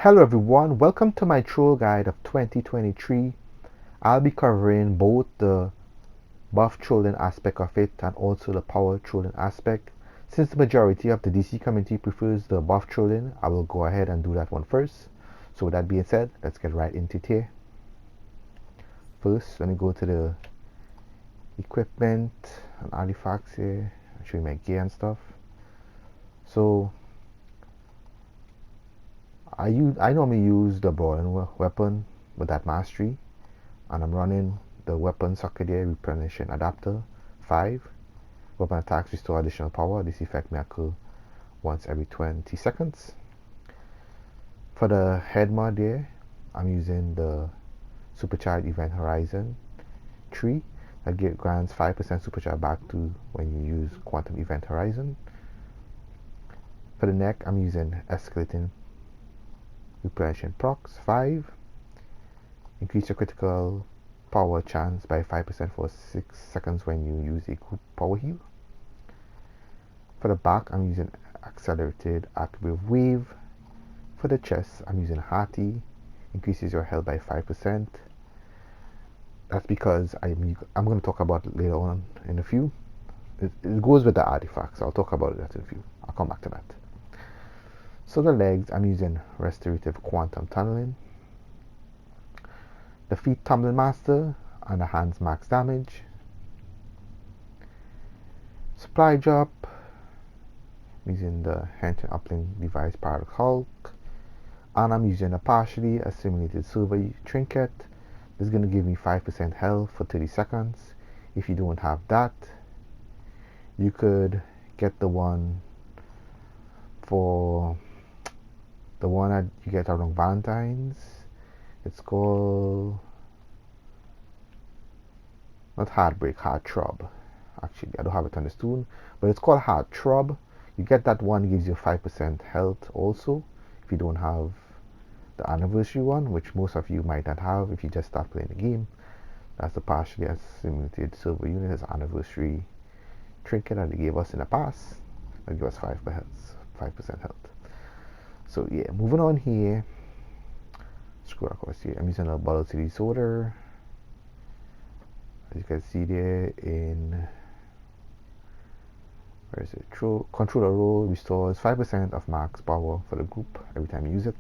Hello everyone, welcome to my troll guide of 2023. I'll be covering both the buff trolling aspect of it and also the power trolling aspect. Since the majority of the DC community prefers the buff trolling, I will go ahead and do that one first. So with that being said, let's get right into it here. First, let me go to the equipment and artifacts here. I'll show you my gear and stuff. So I normally use the brawling weapon with that mastery, and I'm running the weapon socket here, replenishing adapter 5. Weapon attacks restore additional power. This effect may occur once every 20 seconds. For the head mod here, I'm using the supercharged event horizon 3 that grants 5% supercharge back to when you use quantum event horizon. For the neck, I'm using escalating replenishing procs 5. Increase your critical power chance by 5% for 6 seconds when you use a group power heal. For the back, I'm using accelerated active wave. For the chest, I'm using hearty. Increases your health by 5%. That's because I'm going to talk about it later on in a few. It goes with the artifacts. I'll talk about that in a few. I'll come back to that. So the legs, I'm using restorative quantum tunneling. The feet, tumbling master, and the hands, max damage. Supply drop, I'm using the henchman uplink device paradox Hulk, and I'm using a partially assimilated silver trinket. This is going to give me 5% health for 30 seconds. If you don't have that, you could get the one that you get around Valentine's. It's called not Heartbreak, Heart Throb. Actually, I don't have it on the stone, but it's called Heart Throb. You get that one, gives you 5% health also. If you don't have the anniversary one, which most of you might not have if you just start playing the game, that's the partially assimilated silver unit as anniversary trinket that they gave us in the past. That gives us 5% health. So yeah, moving on here. Scroll across here. I'm using a Bottle Disorder. As you can see there in where is it? Controller role restores 5% of max power for the group every time you use it.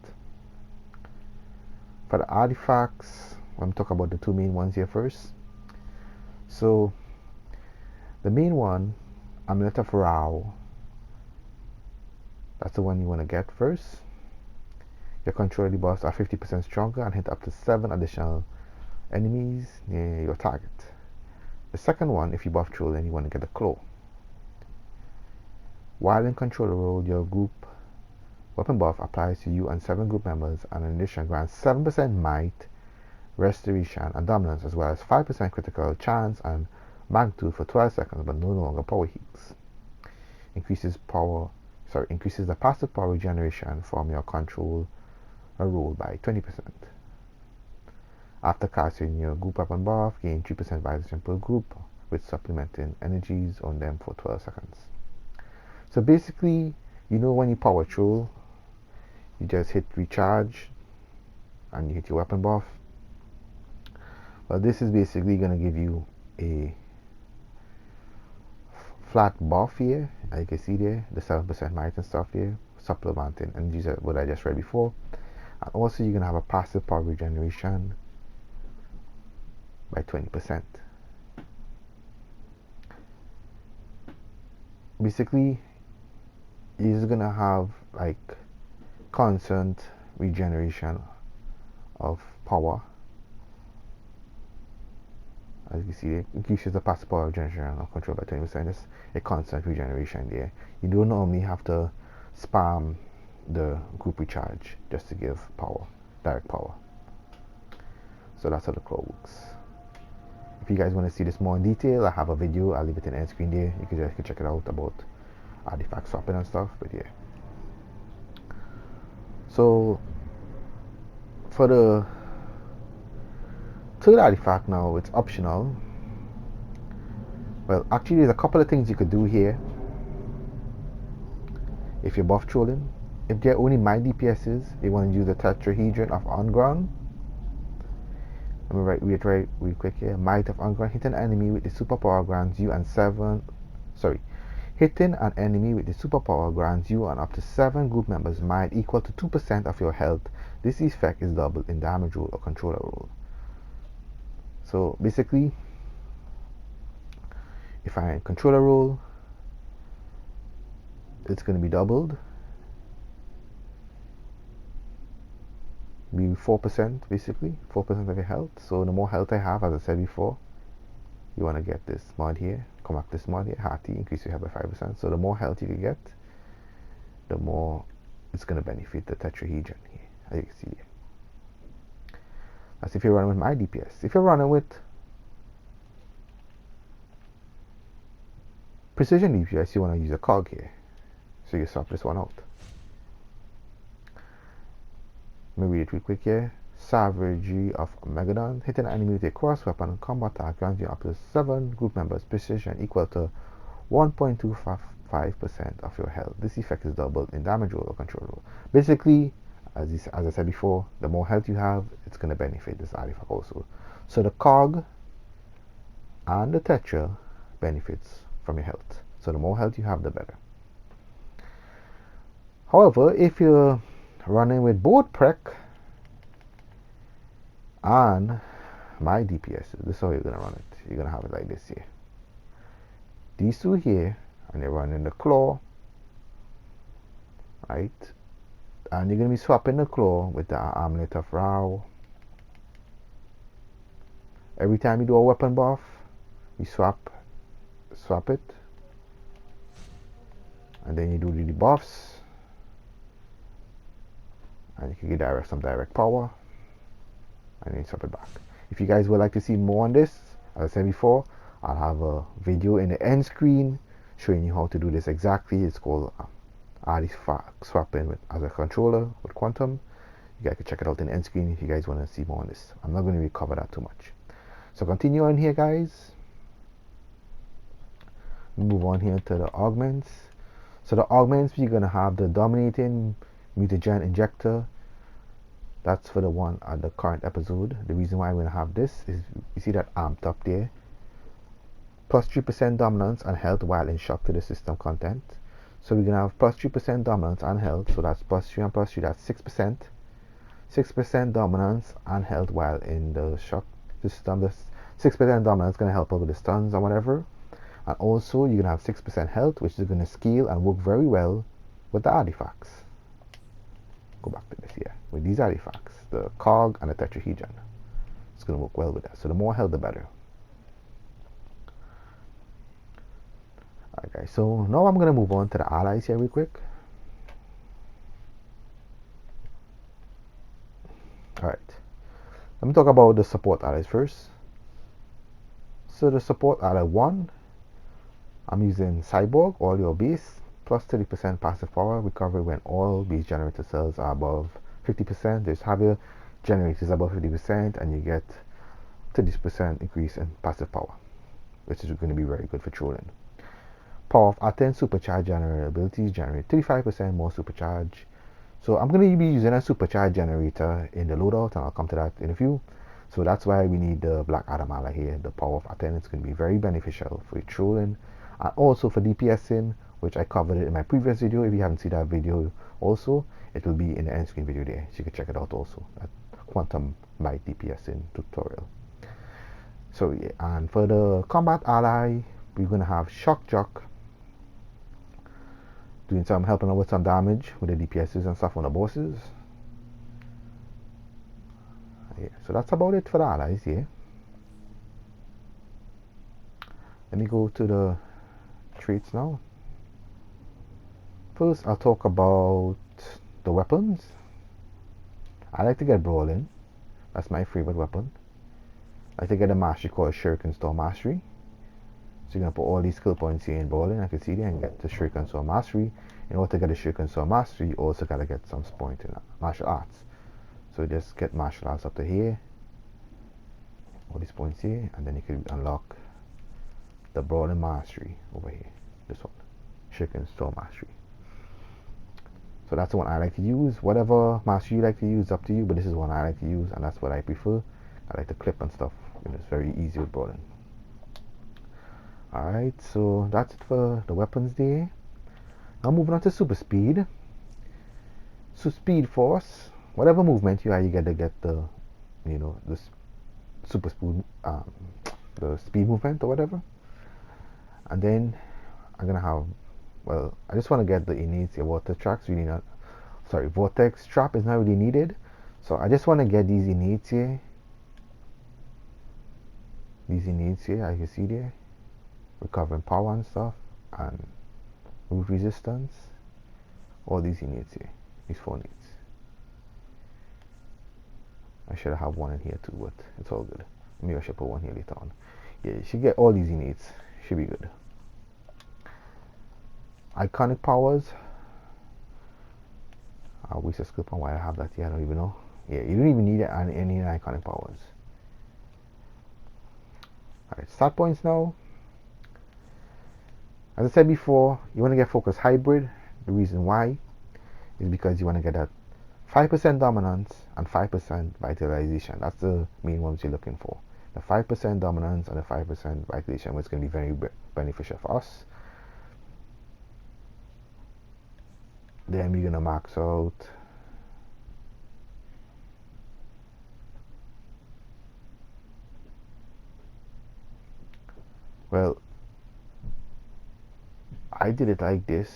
For the artifacts, I'm talking about the two main ones here first. So the main one, Amulet of Rao. That's the one you want to get first. Your controller debuffs are 50% stronger and hit up to 7 additional enemies near your target. The second one, if you buff trolling, you want to get the claw. While in controller role, your group weapon buff applies to you and 7 group members, and in addition grants 7% might, restoration, and dominance, as well as 5% critical chance and magnitude for 12 seconds, but no longer power heals. Increases the passive power regeneration from your control roll by 20%. After casting your group weapon buff, gain 3% vibration per group, with supplementing energies on them for 12 seconds. So basically, when you power troll, you just hit recharge and you hit your weapon buff. But this is basically going to give you a flat buff here, as you can see there, the 7% might and stuff there, supplementing energies, what I just read before. And also you're going to have a passive power regeneration by 20%. Basically, you're just going to have like constant regeneration of power. As you can see, it increases the passive power regeneration of control by 20%. Just a constant regeneration there. You don't normally have to spam the group recharge just to give power, direct power. So that's how the claw works. If you guys want to see this more in detail, I have a video. I'll leave it in the end screen there. You can check it out about artifact swapping and stuff. But yeah. So for the third artifact now, it's optional. Well, actually, there's a couple of things you could do here if you're buff trolling. if they're only my DPSs, they want to use the tetrahedron of on ground. Let me reiterate real quick here. Might of on ground. Hit an enemy with the superpower grants you and hitting an enemy with the superpower grants you and up to 7 group members might equal to 2% of your health. This effect is doubled in damage roll or controller roll. So basically, if I controller roll, it's going to be doubled. Be 4%, basically 4% of your health. So the more health I have, as I said before, you want to get this mod here, come back this mod here, hearty, increase your health by 5%. So the more health you can get, the more it's going to benefit the tetrahedron here, as you can see here. That's if you're running with my DPS. If you're running with precision DPS, you want to use a cog here. So you swap this one out. Let me read it real quick here. Savagery of Megadon. Hit an enemy with a cross weapon and combat attack grants you up to 7 group members precision equal to 1.255% of your health. This effect is doubled in damage roll or control roll. Basically, as I said before, the more health you have, it's going to benefit this artifact also. So the cog and the tetra benefits from your health. So the more health you have, the better. However, if you're running with both Prec and my DPS, this is how you're gonna run it. You're gonna have it like this here. These two here, and you're running the claw, right? And you're gonna be swapping the claw with the amulet of Rao. Every time you do a weapon buff, you swap it, and then you do the debuffs, and you can get some direct power, and then swap it back. If you guys would like to see more on this, as I said before, I'll have a video in the end screen showing you how to do this exactly. It's called artifact swapping as a controller with Quantum. You guys can check it out in the end screen if you guys want to see more on this. I'm not going to really cover that too much. So continue on here, guys. Move on here to the augments. So the augments, you're going to have the dominating mutagen injector. That's for the one at the current episode. The reason why we're going to have this is, you see that amped up there, plus 3% dominance and health while in shock to the system content. So we're going to have plus 3% dominance and health, so that's plus 3 and plus 3, that's 6%. 6% dominance and health while in the shock system. This 6% dominance is going to help out with the stuns and whatever. And also you're going to have 6% health, which is going to scale and work very well with the artifacts. Go back to this here. With these artifacts, the cog and the tetrahedron, it's going to work well with that. So the more health, the better. Alright guys, so now I'm going to move on to the allies here real quick. Alright, let me talk about the support allies first. So the support ally 1, I'm using Cyborg, all your base, plus 30% passive power recovery when all base generator cells are above 50%. There's heavier generators above 50%, and you get 30% increase in passive power, which is going to be very good for trolling. Power of Aten supercharge generator abilities generate 35% more supercharge. So I'm going to be using a supercharge generator in the loadout, and I'll come to that in a few. So that's why we need the Black Adam ally here, the Power of Aten. It's going to be very beneficial for trolling and also for DPSing, which I covered it in my previous video. If you haven't seen that video also, it will be in the end screen video there, so you can check it out also, that Quantum Might DPSing tutorial. So yeah, and for the combat ally, we're going to have Shock Jock doing some, helping out with some damage with the DPSs and stuff on the bosses. Yeah, so that's about it for the allies here. Let me go to the traits now. First, I'll talk about the weapons. I like to get Brawling. That's my favorite weapon. I like to get a mastery called Shuriken Storm Mastery. So you're going to put all these skill points here in Brawling. I can see there and get the Shuriken Storm Mastery. In order to get the Shuriken Storm Mastery, you also got to get some points in martial arts. So just get martial arts up to here. All these points here. And then you can unlock the Brawling Mastery over here. This one. Shuriken Storm Mastery. So that's the one I like to use. Whatever master you like to use, up to you. But this is one I like to use, and that's what I prefer. I like to clip and stuff. It's very easy with Brawling. Alright, so that's it for the weapons there. Now moving on to super speed. So speed force, whatever movement you are, you get to get the, the super speed, the speed movement or whatever. And then I'm gonna have, well, I just want to get the innate water tracks. Really not, sorry, vortex trap is not really needed. So I just want to get these innates here. These innates here, as you see there, recovering power and stuff, and move resistance. All these innates here, these 4 innates. I should have one in here too, but it's all good. Maybe I should put one here later on. Yeah, you should get all these innates. Should be good. Iconic powers. I'll waste a skill point while I have that here. I don't even know. Yeah, you don't even need any iconic powers. Alright, start points now. As I said before, you want to get focus hybrid. The reason why is because you want to get that 5% dominance and 5% vitalization. That's the main ones you're looking for. The 5% dominance and the 5% vitalization, which is going to be very beneficial for us. Then we're going to max out well, I did it like this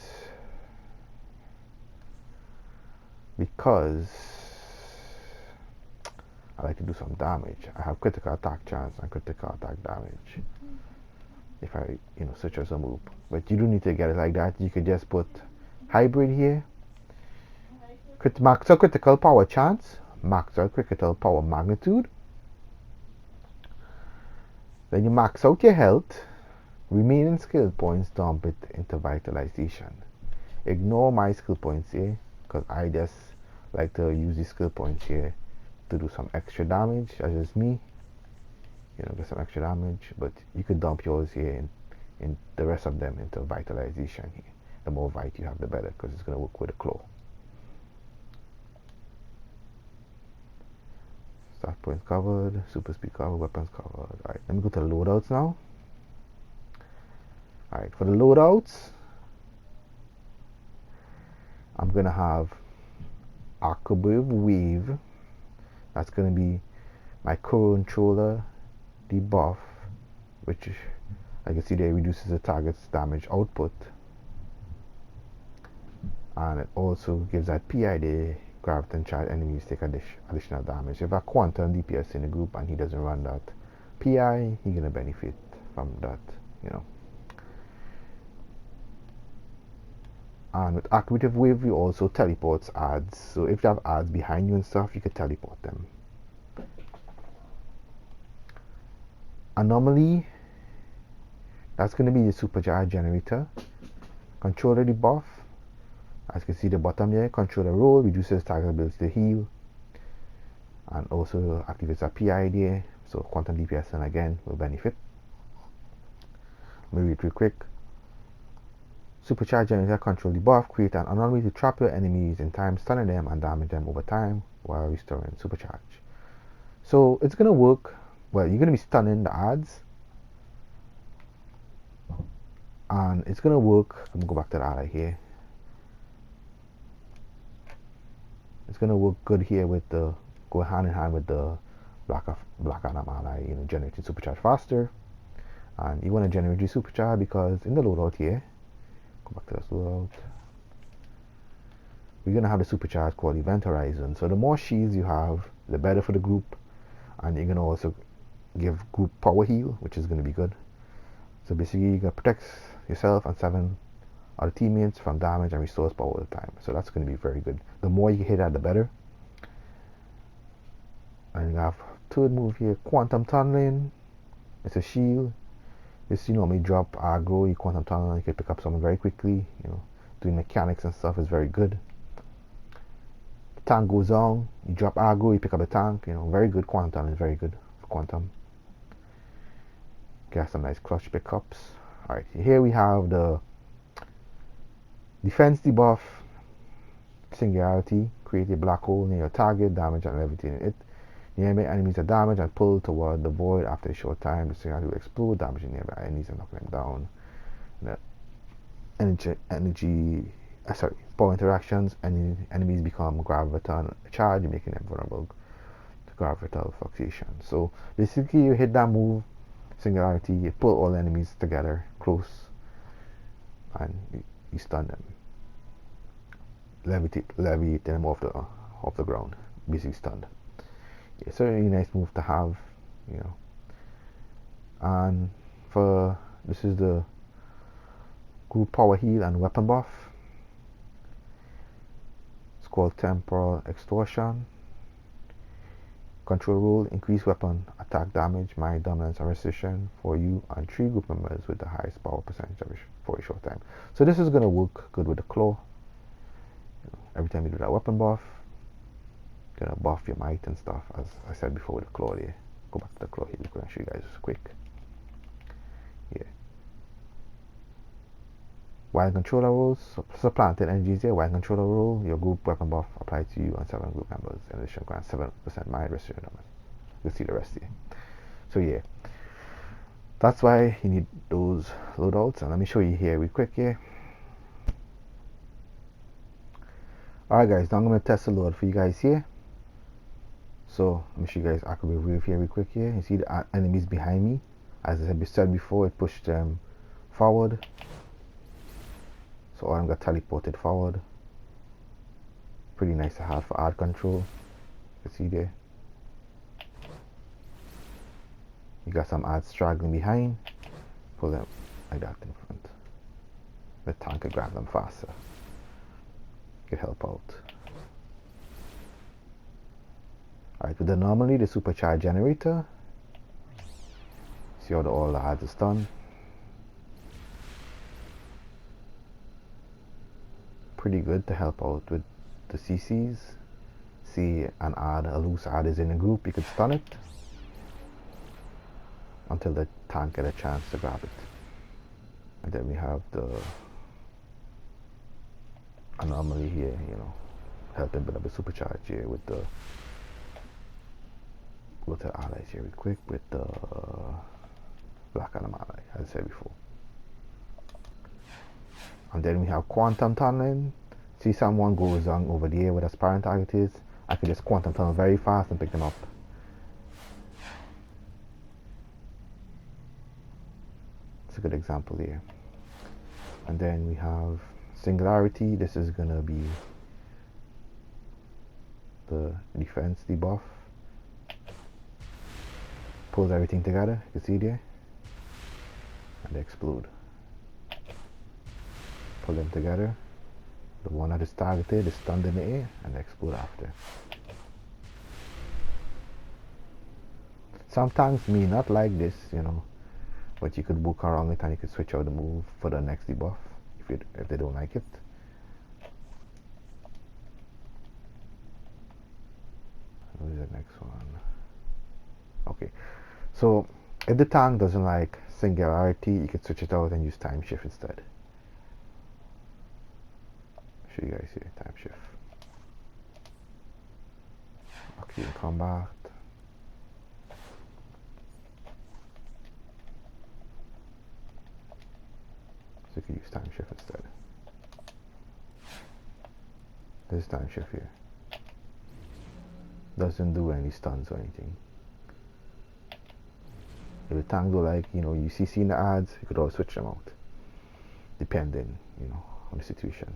because I like to do some damage. I have critical attack chance and critical attack damage if I, switch as a move. But you don't need to get it like that. You could just put hybrid here. Max out critical power chance, max out critical power magnitude. Then you max out your health. Remaining skill points, dump it into vitalization. Ignore my skill points here because I just like to use these skill points here to do some extra damage. That's just me. Get some extra damage, but you could dump yours here in the rest of them into vitalization here. The more vite you have, the better, because it's going to work with a claw. Start points covered, super speed covered, weapons covered. Alright, let me go to the loadouts now. Alright, for the loadouts, I'm going to have Archibald Wave. That's going to be my controller debuff, which, like you see there, reduces the target's damage output. And it also gives that PI graviton and charge enemies take additional damage. If a quantum DPS in the group and he doesn't run that PI, he's gonna benefit from that, And with Activative Wave, you also teleports ads. So if you have ads behind you and stuff, you can teleport them. Anomaly, that's gonna be the supercharge generator. Controller debuff. As you can see the bottom here, controller roll reduces target ability to heal and also activates a PI there, so quantum DPS and again will benefit. Let me read real quick. Supercharge generator control debuff, create an anomaly to trap your enemies in time, stunning them and damage them over time while restoring supercharge. So it's gonna work. Well, you're gonna be stunning the ads, and it's gonna work. Let me go back to the ally here. It's gonna work good here with the go hand in hand with the black Adam ally, generating supercharge faster. And you want to generate your supercharge because in the loadout here, go back to this loadout, we're gonna have the supercharge called Event Horizon. So the more shields you have, the better for the group, and you're gonna also give group power heal, which is gonna be good. So basically, you're gonna protect yourself and 7 other teammates from damage and restores power all the time. So that's going to be very good. The more you hit at, the better. And you have third move here, Quantum Tunneling. It's a shield. This may drop aggro, you quantum tunnel, you can pick up someone very quickly. Doing mechanics and stuff is very good. The tank goes on, you drop aggro, you pick up a tank. Very good. Quantum tunnel is very good for quantum. Get some nice clutch pickups. Alright, here we have the defense debuff. Singularity, create a black hole near your target, damage and levitate it. Nearby enemies are damaged and pulled toward the void. After a short time, the singularity will explode, damaging nearby enemies and knocking them down. The power interactions, and enemies become graviton charged, making them vulnerable to gravital fluctuation. So basically, you hit that move, Singularity, you pull all enemies together close, and you stun them, levitate them off the ground, basically stunned. It's a really nice move to have, you know. And for this is the group power heal and weapon buff. It's called Temporal Extortion. Control rule, increase weapon attack damage, mind dominance and resistance for you and 3 group members with the highest power percentage for a short time. So this is going to work good with the claw. Every time you do that weapon buff, gonna buff your might and stuff, as I said before with the claw there. Go back to the claw here, I'm gonna show you guys quick. Yeah. While controller rules, supplanted energies here. While controller rule, your group weapon buff applied to you and 7 group members. In addition, grant 7% might resistance damage. You'll see the rest here. So yeah, that's why you need those loadouts. And let me show you here real quick here. Alright guys, now I'm gonna test the load for you guys here. So let me show you guys accurate wave here real quick here. You see the enemies behind me. As I said before, it pushed them forward. So all of them got teleported forward. Pretty nice to have for art control. You can see there. You got some ads straggling behind. Pull them like that in front. The tank can grab them faster. Could help out. Alright, with the normally the supercharged generator. See how all the ads is done. Pretty good to help out with the CCs. See an ad, a loose ad is in a group, you could stun it until the tank get a chance to grab it. And then we have the anomaly here, you know, helping build up a supercharge here with the allies here real quick with the black anomaly, as I said before. And then we have quantum tunneling. See someone goes on over there where the sparring target is, I can just quantum tunnel very fast and pick them up. It's a good example here. And then we have singularity. This is gonna be the defense debuff. Pulls everything together, you can see there, and they explode. Pull them together. The one that is targeted is stunned in the air and they explode after. Sometimes me not like this, you know, but you could work around it and you could switch out the move for the next debuff if they don't like it. What is the next one? Okay, so if the tank doesn't like singularity, you could switch it out and use time shift instead. Show you guys here, time shift. Okay, in combat. So you can use time shift instead. This is time shift here. Doesn't do any stuns or anything. If the tank do like, you know, you see in the ads, you could always switch them out. Depending, you know, on the situation.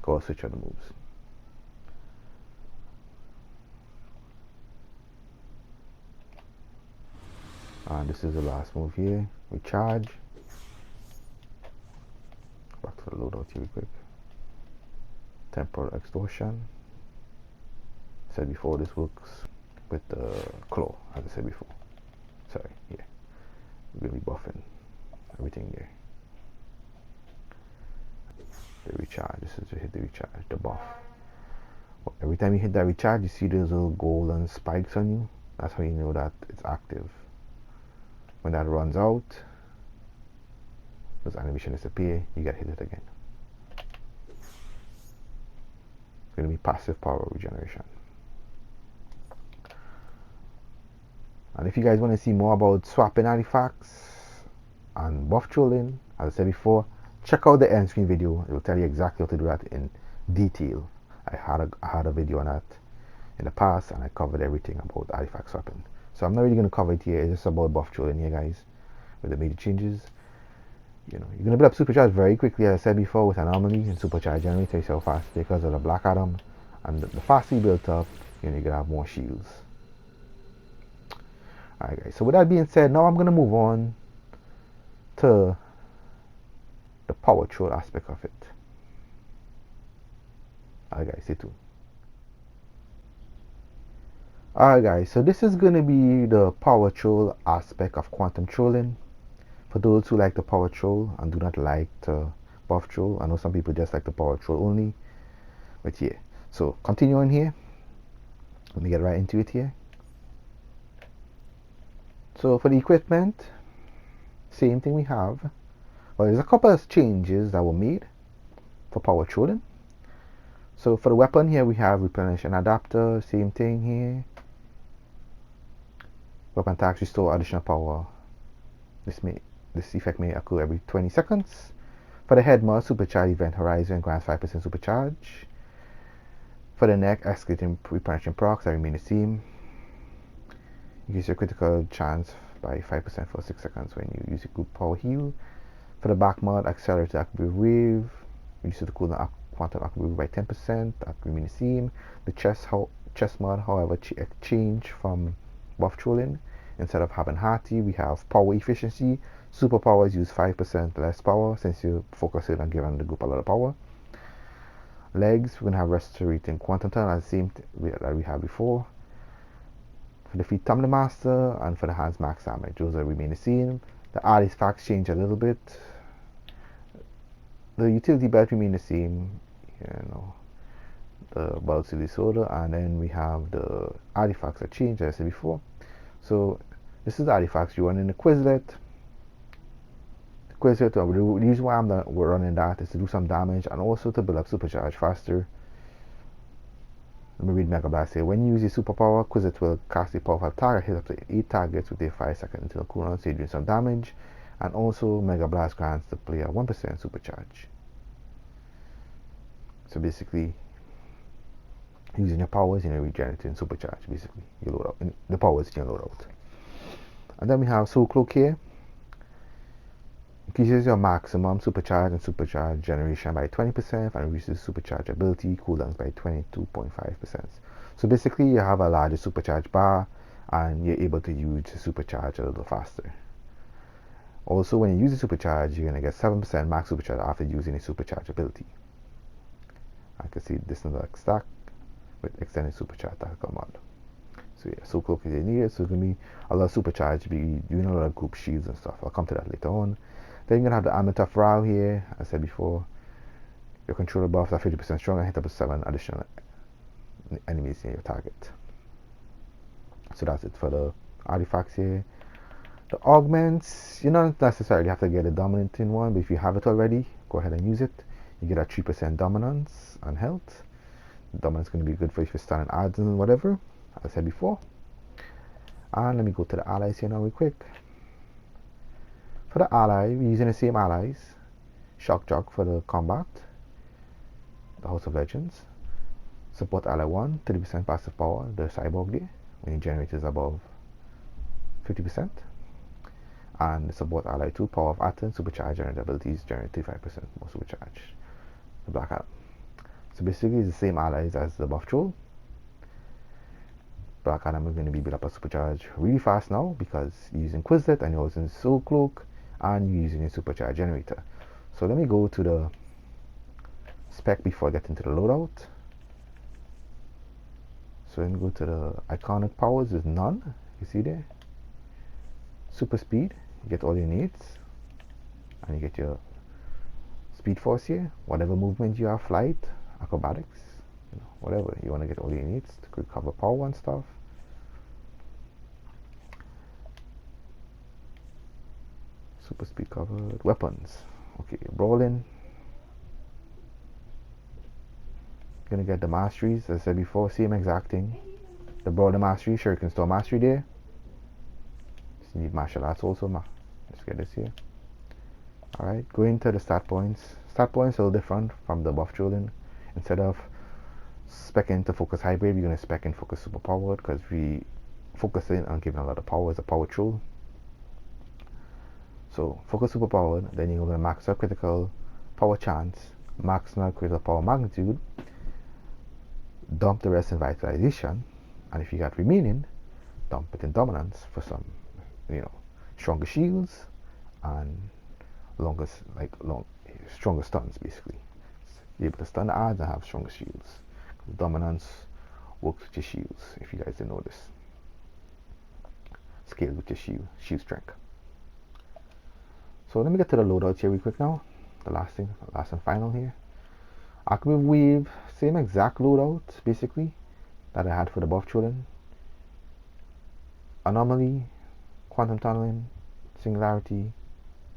Go switch out the moves. And this is the last move here. We charge. Back to the loadout here real quick. Temporal extortion. Said before, this works with the claw, as I said before. Sorry, yeah. We're gonna be buffing everything there. The recharge. This is to hit the recharge, the buff. Every time you hit that recharge, you see those little golden spikes on you. That's how you know that it's active. When that runs out, those animations disappear, you gotta hit it again. It's going to be passive power regeneration. And if you guys want to see more about swapping artifacts and buff trolling, as I said before, check out the end screen video. It will tell you exactly how to do that in detail. I had a video on that in the past, and I covered everything about artifact swapping. So I'm not really going to cover it here. It's just about buff trolling here, guys, with the major changes. You know, you're going to build up supercharge very quickly, as I said before, with anomaly and supercharge generator. You see how fast because of the black atom, and the faster you build up, you know, you're going to have more shields. Alright, guys, so with that being said, now I'm going to move on to the power troll aspect of it. Alright, guys, stay tuned. Alright, guys, so this is going to be the power troll aspect of quantum trolling. For those who like the power troll and do not like the buff troll, I know some people just like the power troll only, but yeah. So continuing here, let me get right into it here. So for the equipment, same thing we have. Well, there's a couple of changes that were made for power trolling. So for the weapon here, we have replenish and adapter, same thing here. Weapon attacks restore additional power. This effect may occur every 20 seconds. For the head mod, supercharge event horizon grants 5% supercharge. For the neck, escalating replenishing procs that remain the same. Increase your critical chance by 5% for 6 seconds when you use a group power heal. For the back mod, accelerate the active wave. Reduce the cooldown quantum active wave by 10%. That remain the same. The chest mod, however, change from buff trolling. Instead of having hearty, we have power efficiency. Superpowers use 5% less power since you're focusing on giving the group a lot of power. Legs, we're going to have restorating quantum turn as the same that we had before. For the feet, Tumbler Master, and for the hands, max damage. Those are remain the same. The artifacts change a little bit. The utility belt remain the same. You know, the bulk disorder, and then we have the artifacts that change, as I said before. So this is the artifacts you run in the Quizlet. The reason why we're running that is to do some damage and also to build up supercharge faster. Let me read Mega Blast here. When you use your superpower, Quizlet will cast a powerful target, hit up to 8 targets with a 5-second internal cooldown, so you're doing some damage. And also Mega Blast grants the player 1% supercharge. So basically, using your powers, you know, regenerating supercharge. Basically, you load out the powers in your loadout. And then we have Soul Cloak here. Increases your maximum supercharge and supercharge generation by 20% and reduces supercharge ability cooldowns by 22.5%. So basically, you have a larger supercharge bar and you're able to use the supercharge a little faster. Also, when you use the supercharge, you're going to get 7% max supercharge after using a supercharge ability. I can see this is like stack with extended supercharge tactical mod. So yeah, Soul Cloak is needed, so it's going to be a lot of supercharge, be doing a lot of group shields and stuff. I'll come to that later on. Then you're going to have the Amulet of Rao here. As I said before, your controller buffs are 50% stronger and hit up to 7 additional enemies in your target. So that's it for the artifacts here. The augments, you don't necessarily have to get a dominant in one, but if you have it already, go ahead and use it. You get a 3% dominance and health. The dominance is going to be good for if you're standing odds and whatever, as I said before. And let me go to the allies here now real quick. For the ally, we're using the same allies. Shock Jock for the combat. The House of Legends. Support ally 1, 30% passive power, the cyborg there, when your generator is above 50%. And support ally 2, power of Atom, supercharge and abilities generate 35% more supercharge. The Black Atom. So basically it's the same allies as the buff troll. Black Atom is going to be built up a supercharge really fast now because you're using Quizlet and you're using Soul Cloak and you're using a supercharge generator. So let me go to the spec before I get into the loadout. So let me go to the iconic powers, is none. You see there? Super speed, you get all your needs. And you get your speed force here. Whatever movement you have, flight, acrobatics, you know, whatever. You want to get all your needs to recover power and stuff. Super speed covered. Weapons. Okay, brawling. Gonna get the masteries, as I said before, same exact thing. The broader mastery, sure you can store mastery there. Just need martial arts also. Let's get this here. Alright, going to the stat points. Stat points are a little different from the buff trolling. Instead of specking to focus hybrid, we're gonna spec in focus super powered because we focusing on giving a lot of power as a power troll. So focus super powered, then you're gonna max out critical power chance, max out critical power magnitude, dump the rest in vitalization, and if you got remaining, dump it in dominance for some, stronger shields and stronger stuns basically. Be able to stun the odds and have stronger shields. Dominance works with your shields, if you guys didn't know this. Scales with your shield strength. So let me get to the loadouts here real quick now. The last and final here. Alchemy Wave, same exact loadout basically that I had for the buff trolling. Anomaly, Quantum Tunneling, Singularity,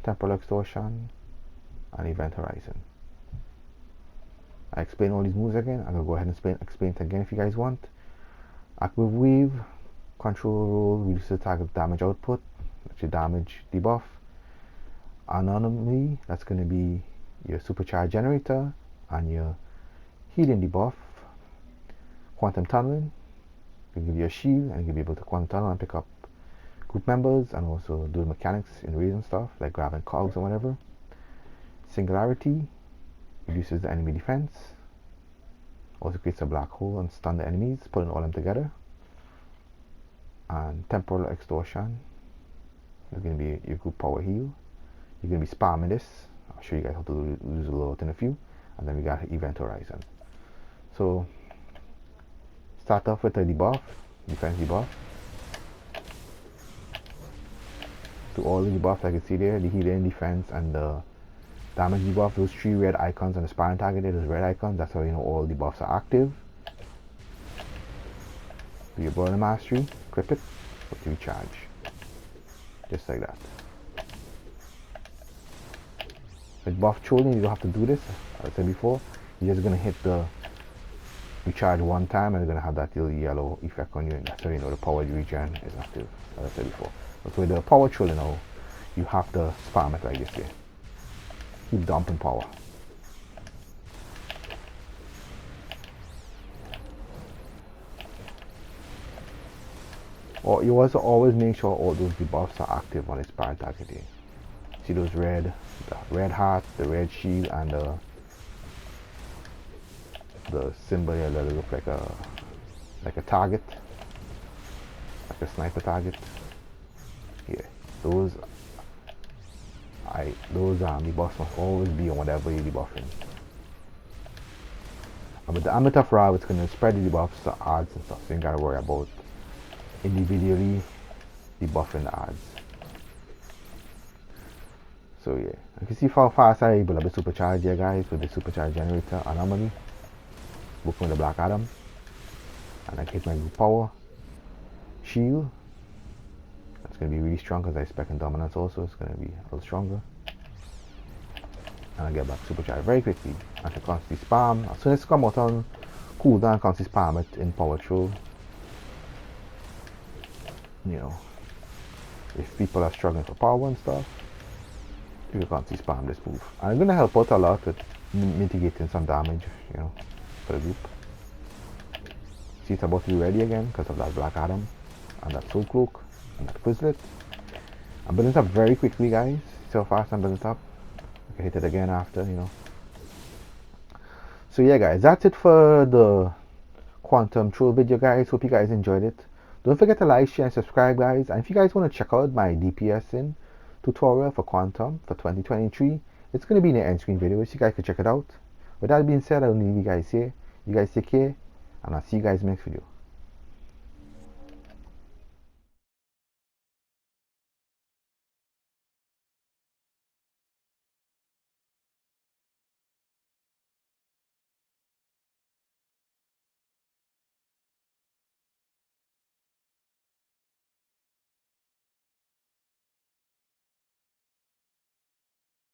Temporal Extortion, and Event Horizon. I explain all these moves again. I'm gonna go ahead and explain it again if you guys want. Active Wave, control roll, reduces the target damage output, that's your damage debuff. Anomaly, that's gonna be your supercharge generator and your healing debuff. Quantum Tunneling, can give you a shield and you'll be able to quantum tunnel and pick up group members and also do mechanics in raids and stuff like grabbing cogs or whatever. Singularity reduces the enemy defense, also creates a black hole and stun the enemies, pulling all them together. And Temporal Extortion is going to be your group power heal. You're going to be spamming this. I'll show you guys how to use the loadout in a few. And then we got Event Horizon. So start off with a debuff, defense debuff. To all the debuffs I can see there, the healing, defense, and the damage debuff, those three red icons on the sparring target there, those red icons, that's how you know all debuffs are active. Do your burner mastery, equip it, put the recharge. Just like that. With buff trolling, you don't have to do this, as I said before. You're just gonna hit the recharge one time and it's gonna have that little yellow effect on you, and that's how you know the power regen is active, as I said before. But with the power trolling now, you have to spam it like this here. Keep dumping power. Or you also always make sure all those debuffs are active on its sparring target here. See those the red heart, the red shield, and the symbol here that look like a target, like a sniper target. Yeah, those debuffs must always be on whatever you're debuffing. And with the Amulet of Ra, it's going to spread the debuffs to odds and stuff, so you ain't gotta worry about individually debuffing the odds. So yeah, you can see how fast I'm able to supercharge here, guys, with the supercharge generator anomaly, working with the Black Adam, and I hit my group power shield. It's going to be really strong because I spec in dominance also. It's going to be a little stronger. And I get back supercharge very quickly. I can constantly spam. As soon as it comes out on cooldown, constantly spam it in power throw. If people are struggling for power and stuff, you can constantly spam this move. And it's going to help out a lot with mitigating some damage, for the group. See, it's about to be ready again because of that Black Adam and that Soul Cloak. And that Quizlet. I'm building this up very quickly, guys. See how fast I'm building this up. I can hit it again after, So yeah, guys, that's it for the Quantum Troll video, guys. Hope you guys enjoyed it. Don't forget to like, share, and subscribe, guys. And if you guys want to check out my DPS tutorial for Quantum for 2023, it's going to be in the end screen video, so you guys can check it out. With that being said, I'll leave you guys here. You guys take care, and I'll see you guys in the next video.